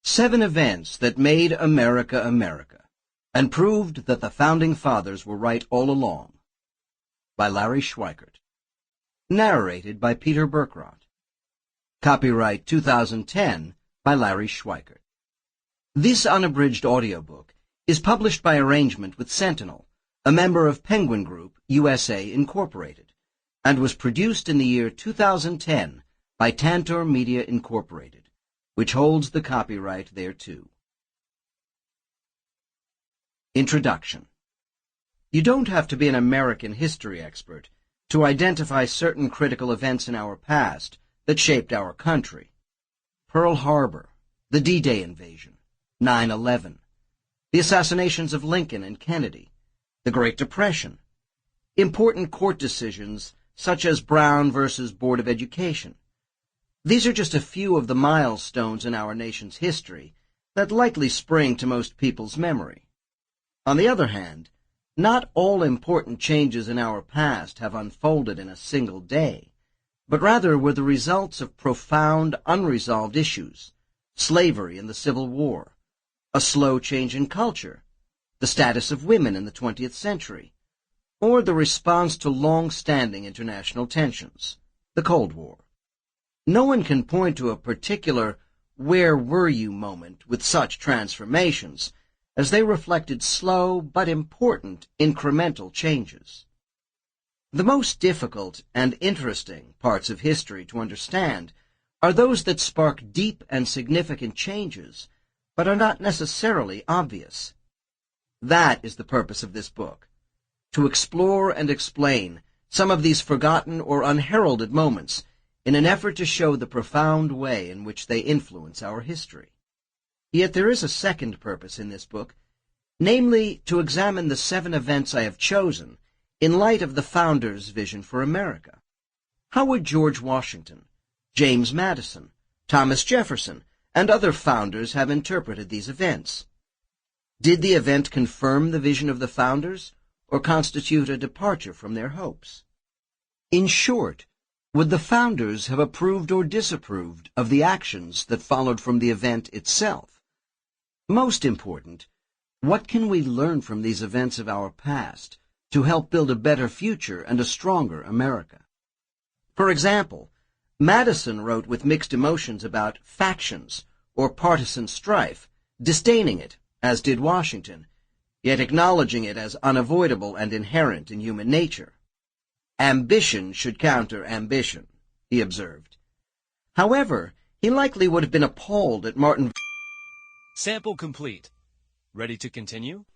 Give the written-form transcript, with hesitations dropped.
7 Events That Made America America, and Proved that the Founding Fathers were right all along, by Larry Schweikart. Narrated by Peter Berkrot. Copyright 2010 by Larry Schweikart. This unabridged audiobook is published by arrangement with Sentinel, a member of Penguin Group, USA, Incorporated, and was produced in the year 2010 by Tantor Media Incorporated, which holds the copyright thereto. Introduction. You don't have to be an American history expert to identify certain critical events in our past that shaped our country. Pearl Harbor, the D-Day invasion, 9/11, the assassinations of Lincoln and Kennedy, the Great Depression, important court decisions such as Brown versus Board of Education. These are just a few of the milestones in our nation's history that likely spring to most people's memory. On the other hand, not all important changes in our past have unfolded in a single day, but rather were the results of profound, unresolved issues: slavery and the Civil War, a slow change in culture, the status of women in the 20th century, or the response to long-standing international tensions, the Cold War. No one can point to a particular "where were you" moment with such transformations, as they reflected slow but important incremental changes. The most difficult and interesting parts of history to understand are those that spark deep and significant changes, but are not necessarily obvious. That is the purpose of this book, to explore and explain some of these forgotten or unheralded moments in an effort to show the profound way in which they influence our history. Yet there is a second purpose in this book, namely to examine the 7 events I have chosen in light of the Founders' vision for America. How would George Washington, James Madison, Thomas Jefferson, and other founders have interpreted these events? Did the event confirm the vision of the Founders, or constitute a departure from their hopes? In short, would the Founders have approved or disapproved of the actions that followed from the event itself? Most important, what can we learn from these events of our past to help build a better future and a stronger America? For example, Madison wrote with mixed emotions about factions or partisan strife, disdaining it, as did Washington, yet acknowledging it as unavoidable and inherent in human nature. Ambition should counter ambition, he observed. However, he likely would have been appalled at Martin. Sample complete. Ready to continue?